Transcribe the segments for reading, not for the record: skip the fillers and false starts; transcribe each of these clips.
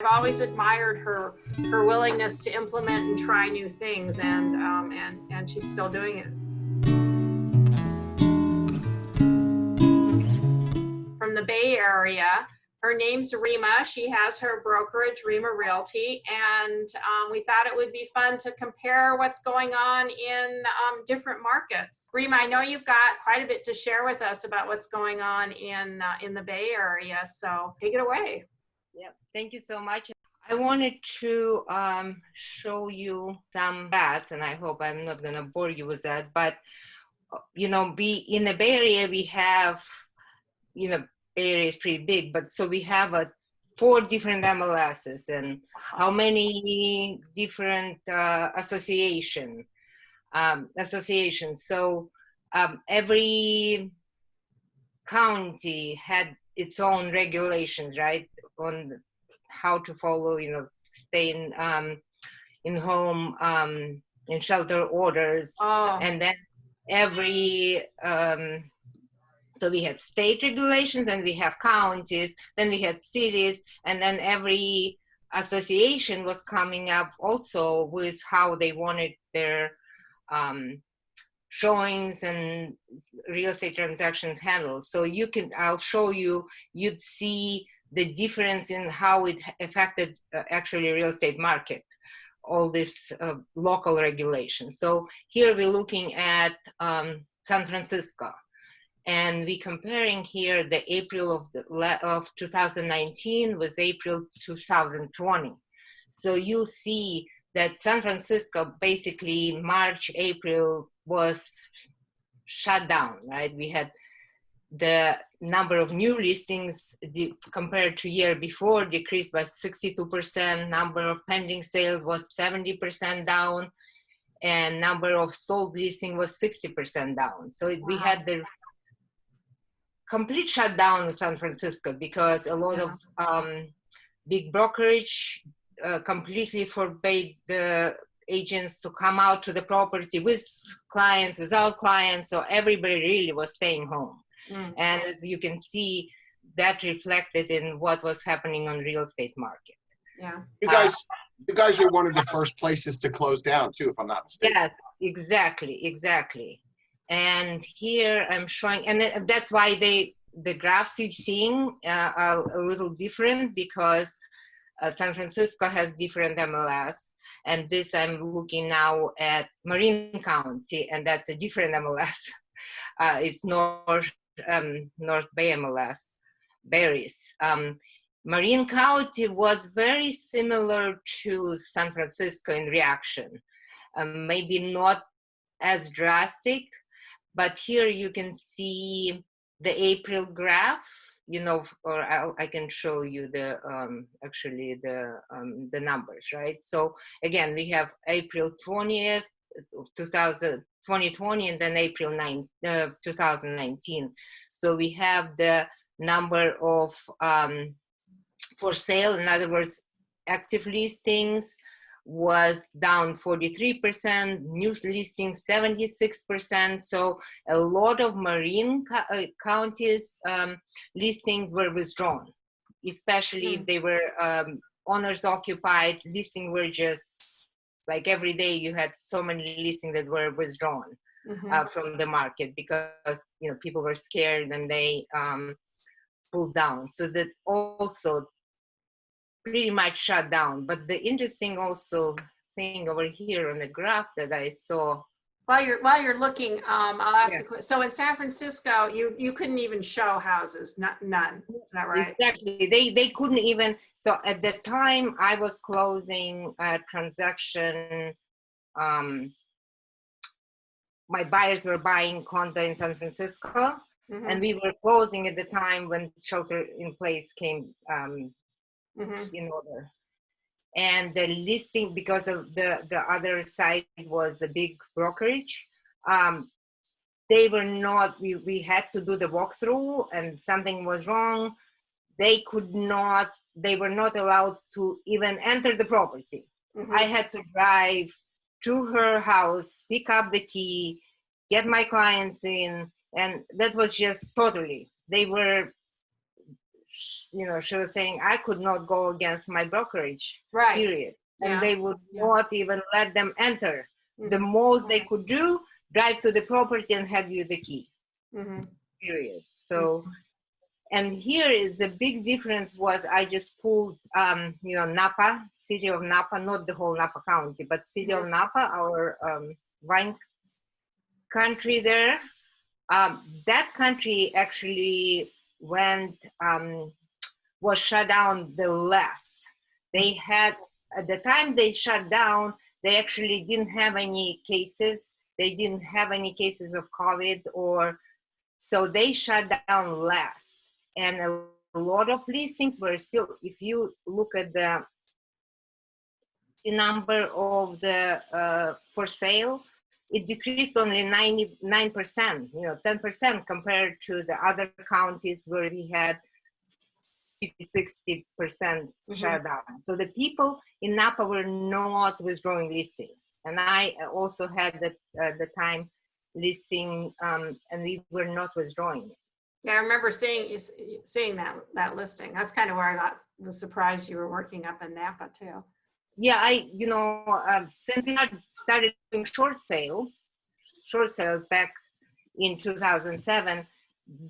I've always admired her willingness to implement and try new things, and she's still doing it. From the Bay Area. Her name's Rimma. She has her brokerage, Rimma Realty, and we thought it would be fun to compare what's going on in different markets. Rimma, I know you've got quite a bit to share with us about what's going on in the Bay Area, so take it away. Yeah, thank you so much. I wanted to show you some stats, and I hope I'm not going to bore you with that. But in the Bay Area, we have, Bay Area is pretty big, but so we have 4 different MLSs and how many different associations. So every county had its own regulations, right, on how to follow, staying in home, in shelter orders. And then every so we had state regulations, then we have counties, then we had cities, and then every association was coming up also with how they wanted their showings and real estate transactions handled. So I'll show you, you'd see the difference in how it affected actually real estate market, all this local regulations. So here we're looking at San Francisco. And we're comparing here the April of 2019 with April 2020. So you'll see that San Francisco, basically March, April was shut down, right? We had the number of new listings compared to year before decreased by 62%. Number of pending sales was 70% down, and number of sold listing was 60% down. So we had the complete shutdown in San Francisco because a lot of big brokerage completely forbade the agents to come out to the property with clients, without clients. So everybody really was staying home. And as you can see, that reflected in what was happening on real estate market. Yeah. You guys were one of the first places to close down too, if I'm not mistaken. Yeah, exactly. And here I'm showing, and that's why the graphs you're seeing are a little different, because San Francisco has different MLS, and this I'm looking now at Marin County, and that's a different MLS. It's North Bay MLS, Berries. Marin County was very similar to San Francisco in reaction, maybe not as drastic, but here you can see the April graph, or I can show you the actually the numbers, right? So again, we have April 20th, 2020, and then April 9th, 2019. So we have the number of for sale, in other words, active listings was down 43%, new listings 76%. So a lot of Marin counties listings were withdrawn, especially if they were owners occupied. Listings were just like every day you had so many listings that were withdrawn from the market because people were scared and they pulled down. So that also pretty much shut down. But the interesting also thing over here on the graph that I saw. While you're looking, I'll ask a question. So in San Francisco, you couldn't even show houses, none. Is that right? Exactly. They couldn't even. So at the time I was closing a transaction, my buyers were buying condo in San Francisco, and we were closing at the time when shelter in place came in order. And the listing, because of the other side was a big brokerage, they were not, we had to do the walkthrough and something was wrong. They were not allowed to even enter the property. I had to drive to her house, pick up the key, get my clients in, and that was just totally, they were she was saying I could not go against my brokerage, Right. period. And Yeah. they would not even let them enter. The Mhm. most they could do, drive to the property and have you the key, Mhm. period. So, and here is the big difference was I just pulled, Napa, city of Napa, not the whole Napa County, but city of Napa, our wine country there. That country actually was shut down the last. They had, at the time they shut down, they actually didn't have any cases. They didn't have any cases of COVID, so they shut down last. And a lot of listings were still, if you look at the number of the for sale, it decreased only 99%, 10% compared to the other counties where we had 50-60% shut down. So the people in Napa were not withdrawing listings. And I also had the time listing, and we were not withdrawing it. Yeah, I remember seeing that listing. That's kind of where was surprised you were working up in Napa too. Yeah, since we had started doing short sales back in 2007,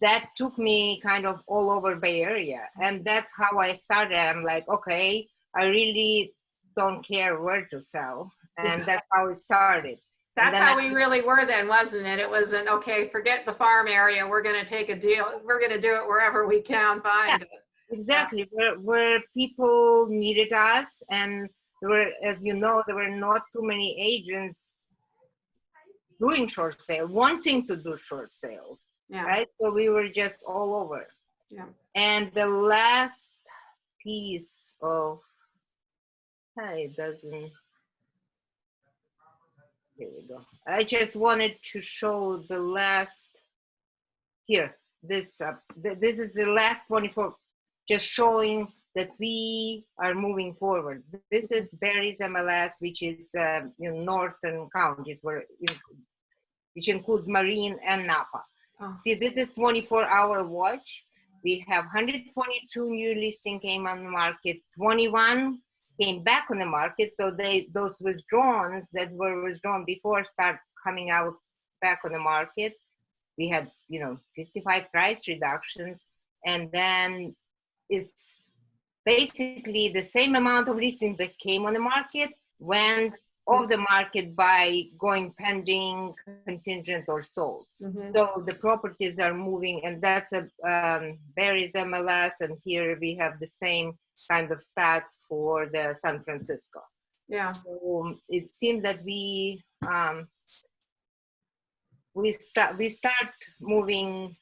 that took me kind of all over Bay Area. And that's how I started. I'm like, okay, I really don't care where to sell. And that's how it started. That's how we really were then, wasn't it? It wasn't, okay, forget the farm area. We're going to take a deal. We're going to do it wherever we can find it. Exactly. Where people needed us. And there were, as you know, there were not too many agents doing short sale, wanting to do short sales. Yeah. Right? So we were just all over. Yeah. And the last piece of, it doesn't, here we go. I just wanted to show the last, here, this is the last 24, just showing that we are moving forward. This is Barry's MLS, which is northern counties, which includes Marin and Napa. Oh. See, this is 24-hour watch. We have 122 new listings came on the market, 21 came back on the market. So those withdrawals that were withdrawn before start coming out back on the market. We had, 55 price reductions, and then it's basically the same amount of listings that came on the market went off the market by going pending, contingent, or sold. So the properties are moving, and that's a Barry's MLS, and here we have the same kind of stats for the San Francisco. Yeah. So it seems that we start moving.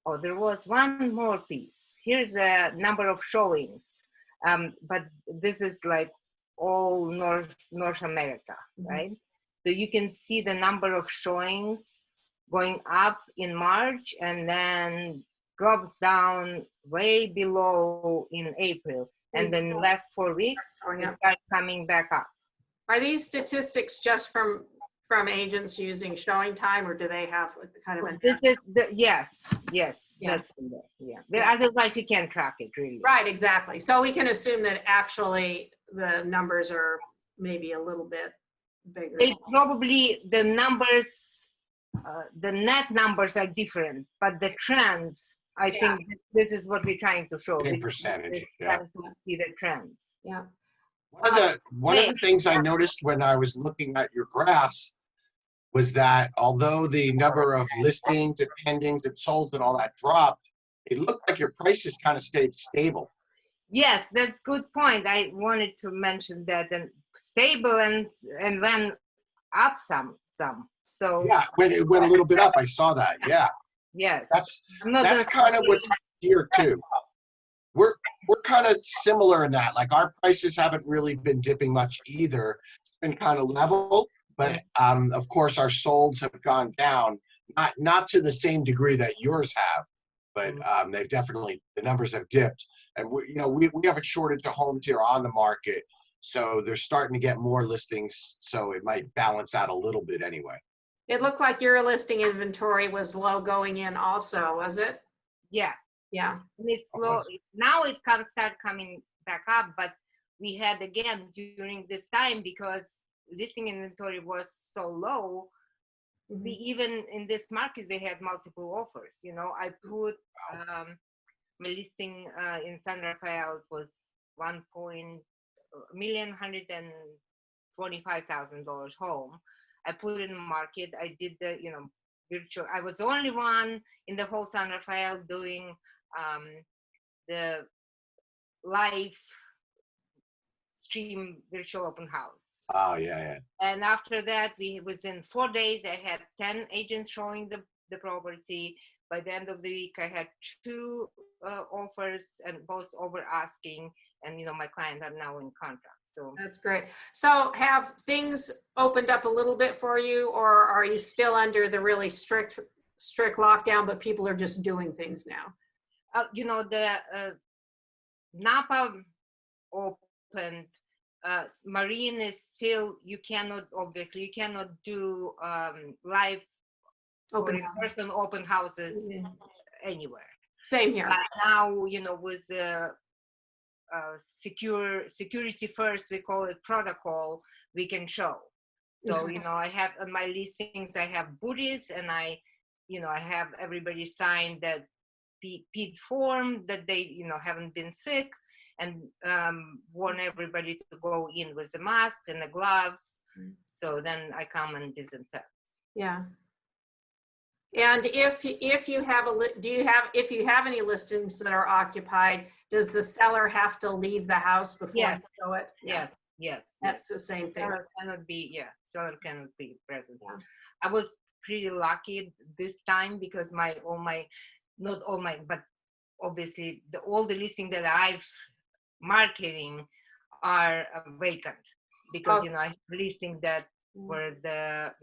Oh, there was one more piece. Here's a number of showings, but this is like all North America, right? So you can see the number of showings going up in March and then drops down way below in April. And then the last 4 weeks, it starts coming back up. Are these statistics just from agents using showing time, or do they have kind of yes, that's from there. Yeah. But otherwise you can't track it really. Right, exactly. So we can assume that actually the numbers are maybe a little bit bigger. They probably, the numbers, the net numbers are different, but the trends, I think this is what we're trying to show. In percentage, trying to see the trends. Yeah. One of the things I noticed when I was looking at your graphs was that although the number of listings and pendings and solds and all that dropped, it looked like your prices kind of stayed stable. Yes, that's a good point. I wanted to mention that, and stable and went up some. So yeah, it went a little bit up. I saw that. Yeah. Yes. That's kind of what's here too. We're kind of similar in that. Like our prices haven't really been dipping much either. It's been kind of level, but of course our solds have gone down, not to the same degree that yours have, but they've definitely, the numbers have dipped. And we have a shortage of homes here on the market, so they're starting to get more listings, so it might balance out a little bit anyway. It looked like your listing inventory was low going in also, was it? Yeah. Yeah. And it's slow. Now it's start coming back up, but we had again during this time because listing inventory was so low. We even in this market we had multiple offers. You know, I put my listing in San Rafael was $1,125,000 home. I put it in the market. I did the, you know, virtual. I was the only one in the whole San Rafael doing the live stream virtual open house. Oh, yeah. And after that, within 4 days, I had 10 agents showing the property. By the end of the week, I had 2 offers and both over asking. And, you know, my clients are now in contract. So that's great. So have things opened up a little bit for you, or are you still under the really strict lockdown, but people are just doing things now? you know, the Napa opened. Marin is still, you cannot do live or in-person open houses anywhere. Same here. But now, you know, with security first, we call it protocol, we can show. So, you know, I have on my listings, I have booties, and I have everybody sign that PED form that they, you know, haven't been sick, and warn everybody to go in with the mask and the gloves. So then I come and disinfect. Yeah. And if you have if you have any listings that are occupied, does the seller have to leave the house before you show it? Yes. That's the same thing. Seller cannot be present. Yeah. I was pretty lucky this time because not all my, but obviously all the listings that I've marketing are vacant because you know, I have listing that where the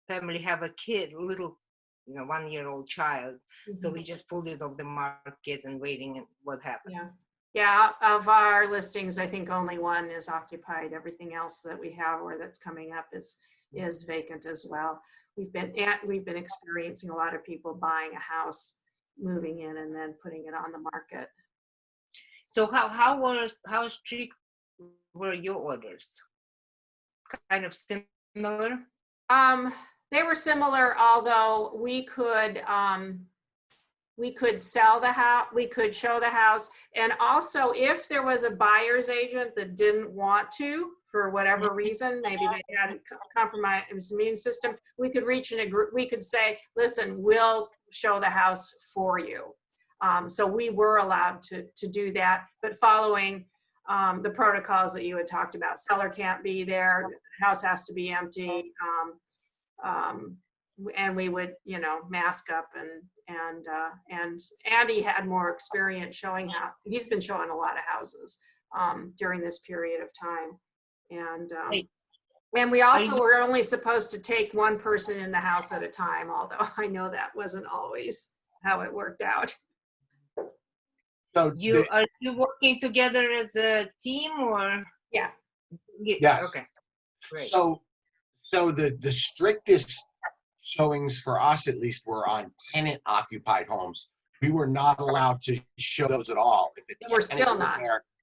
family have a little, you know, 1-year-old child. So we just pulled it off the market and waiting and what happens. Yeah, of our listings, I think only one is occupied. Everything else that we have or that's coming up is vacant as well. We've been experiencing a lot of people buying a house, moving in, and then putting it on the market. So how strict were your orders? Kind of similar? They were similar, although we could sell the house, we could show the house, and also if there was a buyer's agent that didn't want to, for whatever reason, maybe they had a compromised immune system, we could we could say, listen, we'll show the house for you. So we were allowed to do that, but following the protocols that you had talked about. Seller can't be there, house has to be empty, and we would, you know, mask up, and Andy had more experience showing how he's been showing a lot of houses during this period of time, and we also were only supposed to take one person in the house at a time, although I know that wasn't always how it worked out. So are you working together as a team or? Yeah. Yes. Okay. Great. So the strictest showings for us, at least, were on tenant occupied homes. We were not allowed to show those at all. We're still not.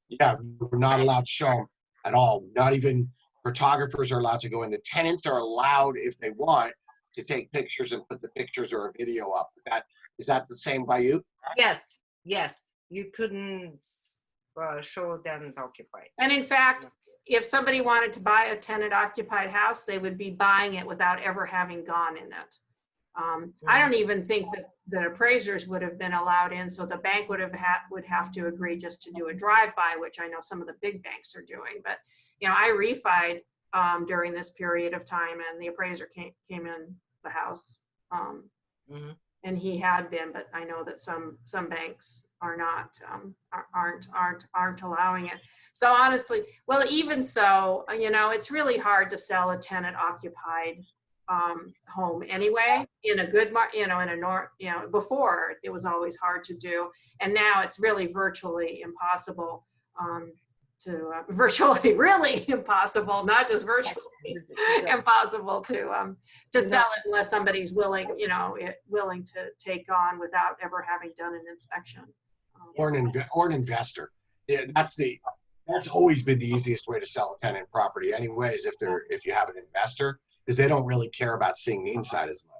Yeah, we're not allowed to show them at all. Not even photographers are allowed to go in. The tenants are allowed, if they want, to take pictures and put the pictures or a video up. Is that the same by you? Yes. You couldn't show them occupied. And in fact, if somebody wanted to buy a tenant occupied house, they would be buying it without ever having gone in it. I don't even think that the appraisers would have been allowed in, so the bank would have to agree just to do a drive-by, which I know some of the big banks are doing. But you know, I refied during this period of time, and the appraiser came in the house, and he had been, but I know that some banks are not aren't allowing it. So honestly, well, even so, you know, it's really hard to sell a tenant occupied home anyway in a good market, you know, before it was always hard to do, and now it's really virtually impossible virtually really impossible, not just virtually impossible to sell it unless somebody's willing, willing to take on without ever having done an inspection. Or an investor. Yeah, that's always been the easiest way to sell a tenant property anyways, if you have an investor, because they don't really care about seeing the inside as much.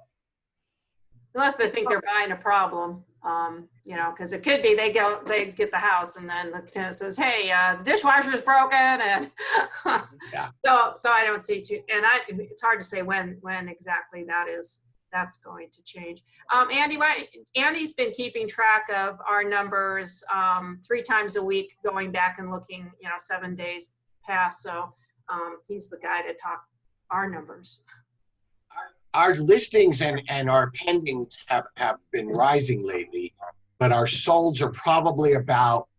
Unless they think they're buying a problem, because it could be they get the house and then the tenant says, "Hey, the dishwasher's broken," and Yeah. So I don't see it's hard to say when exactly that's going to change. Andy's been keeping track of our numbers 3 times a week, going back and looking, 7 days past. So he's the guy to talk our numbers. Our listings and our pendings have been rising lately, but our solds are probably about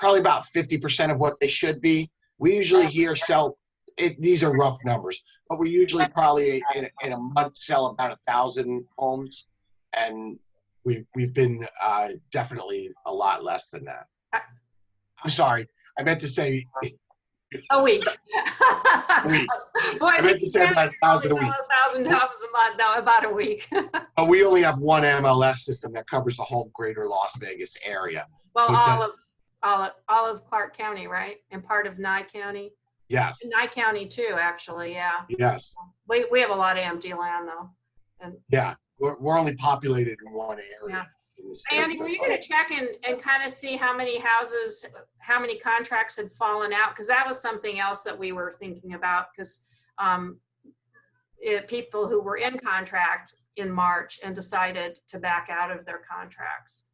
50% of what they should be. We usually these are rough numbers, but we usually probably in a month sell about 1,000 homes, and we've been definitely a lot less than that. I'm sorry, I meant to say a week. a week. Boy, I meant to say about 1,000 a week. 1,000 homes a month. No, about a week. But we only have one MLS system that covers the whole greater Las Vegas area. Well, all of Clark County, right? And part of Nye County. Yes. Nye County too, actually. Yeah. Yes. We have a lot of empty land though. And yeah, we're only populated in one area. Yeah. Andy, were you going to check and kind of see how many contracts had fallen out? Because that was something else that we were thinking about, because people who were in contract in March and decided to back out of their contracts.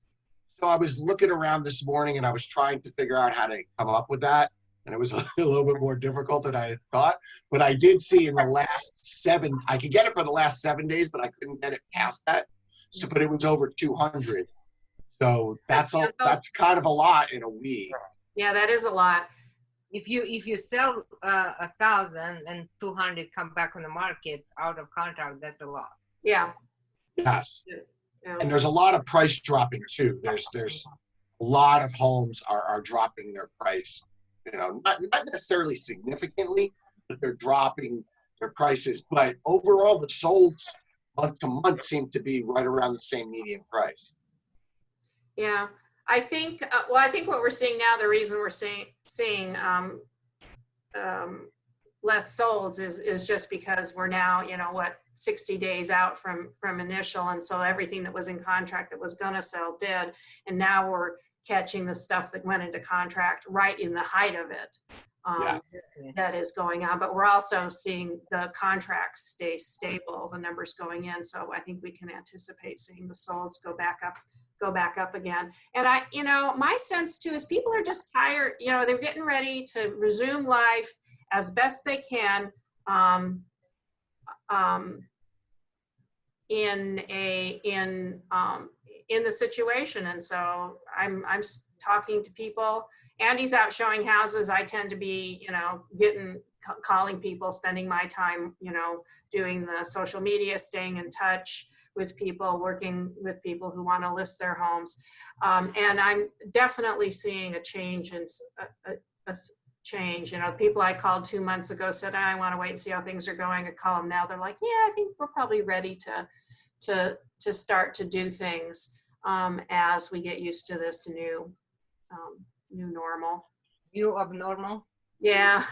So I was looking around this morning and I was trying to figure out how to come up with that. And it was a little bit more difficult than I thought. But I did see in the last I could get it for the last 7 days, but I couldn't get it past that. So, but it was over 200. So that's kind of a lot in a week. Yeah, that is a lot. If you sell 1,000 and 200 come back on the market out of contract, that's a lot. Yeah. Yes. Yeah. And there's a lot of price dropping too. There's a lot of homes are dropping their price. Not necessarily significantly, but they're dropping their prices. But overall, the solds month to month seem to be right around the same median price. Yeah, I think. I think what we're seeing now, the reason we're seeing less solds is just because we're now 60 days out from initial, and so everything that was in contract that was going to sell did, and now we're catching the stuff that went into contract right in the height of it. That is going on, but we're also seeing the contracts stay stable, the numbers going in. So I think we can anticipate seeing the solds go back up again. And my sense too is people are just tired. They're getting ready to resume life as best they can in the situation. And so I'm talking to people. Andy's out showing houses. I tend to be, calling people, spending my time, doing the social media, staying in touch with people, working with people who want to list their homes. And I'm definitely seeing a change a change. People I called 2 months ago said, I want to wait and see how things are going. I call them now. They're like, yeah, I think we're probably ready to start to do things as we get used to this new normal. New abnormal? Yeah.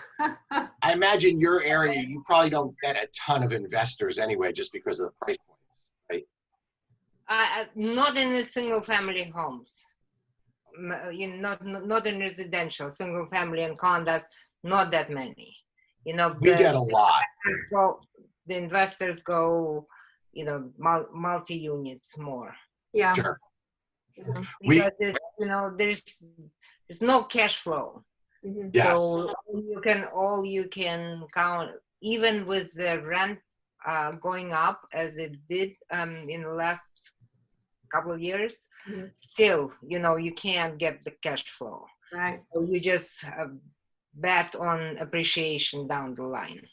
I imagine your area, you probably don't get a ton of investors anyway, just because of the price points, right? Not in the single family homes. Not in residential, single family and condos, not that many. We get a lot. The investors go, multi-units more. Yeah. Sure. Because there's no cash flow. Mm-hmm. Yes. So all you can count, even with the rent going up as it did in the last couple of years, mm-hmm. still, you can't get the cash flow. Right. So you just bet on appreciation down the line.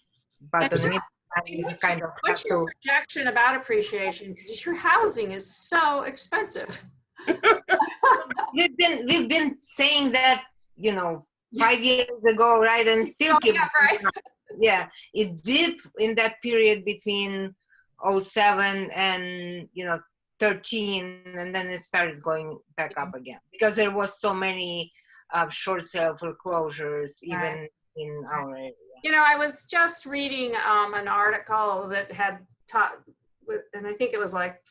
But in the meantime, you kind of what's have your to. projection about appreciation? Because your housing is so expensive. We've been saying that, 5 years ago, right? And still Oh, keeps yeah, right. yeah, it dipped in that period between '07 and 13, and then it started going back up again because there was so many short sale foreclosures even Right. in our area. I was just reading an article that had taught, and I think it was like,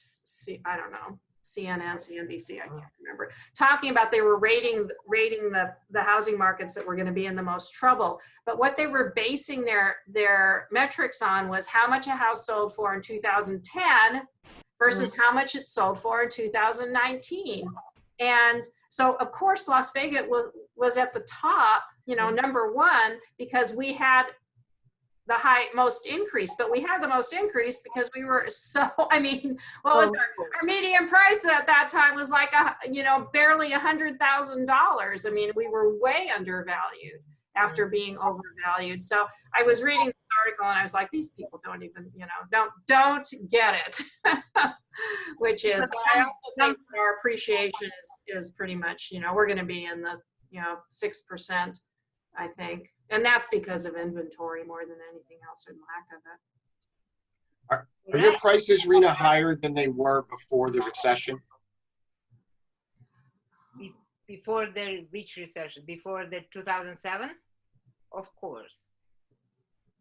I don't know, CNN, CNBC, I can't remember, talking about they were rating the housing markets that were going to be in the most trouble. But what they were basing their metrics on was how much a house sold for in 2010 versus how much it sold for in 2019. And so, of course, Las Vegas was at the top, number one, because we had the most increase, but we had the most increase because we were what was our median price at that time was like, barely $100,000. I mean, we were way undervalued after being overvalued. So I was reading this article and I was like, these people don't even, don't get it, which is, but I also think our appreciation is pretty much, we're going to be in the, 6%, I think. And that's because of inventory more than anything else and lack of it. Are your prices, Rena, higher than they were before the recession? Before the which recession? Before the 2007? Of course.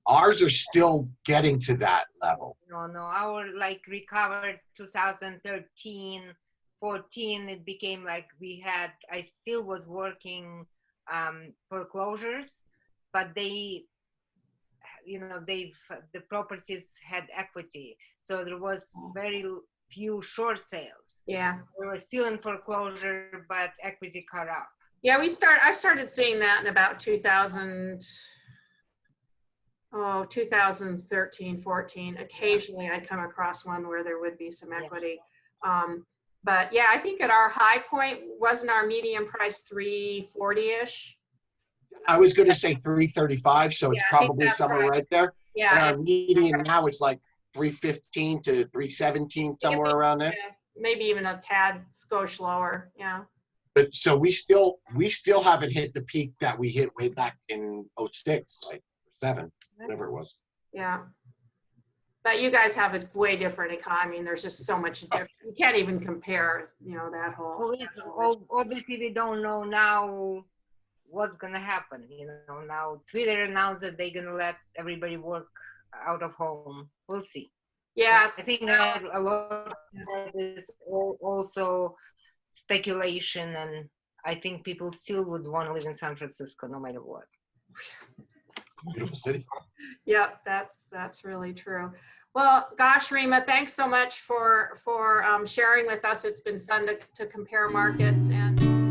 Ours are still getting to that level. No, our recovered 2013, 14, it became like I still was working foreclosures, but the properties had equity. So there was very few short sales. Yeah. We were still in foreclosure, but equity caught up. Yeah, I started seeing that in about 2013, 14. Occasionally I'd come across one where there would be some equity. But yeah, I think at our high point, wasn't our median price $340-ish? I was going to say 335, so it's probably somewhere right there. Yeah. And our median now is like 315 to 317, somewhere around there. Yeah, maybe even a tad skosh lower. Yeah. But so we still haven't hit the peak that we hit way back in '06, like 7, whatever it was. Yeah. But you guys have a way different economy, and there's just so much different. You can't even compare, that whole. Obviously, we don't know now what's gonna happen. Now Twitter announced that they're gonna let everybody work out of home. We'll see. Yeah. I think a lot of that is also speculation, and I think people still would want to live in San Francisco no matter what. Beautiful city. Yeah, that's really true. Well, gosh, Rimma, thanks so much for sharing with us. It's been fun to compare markets and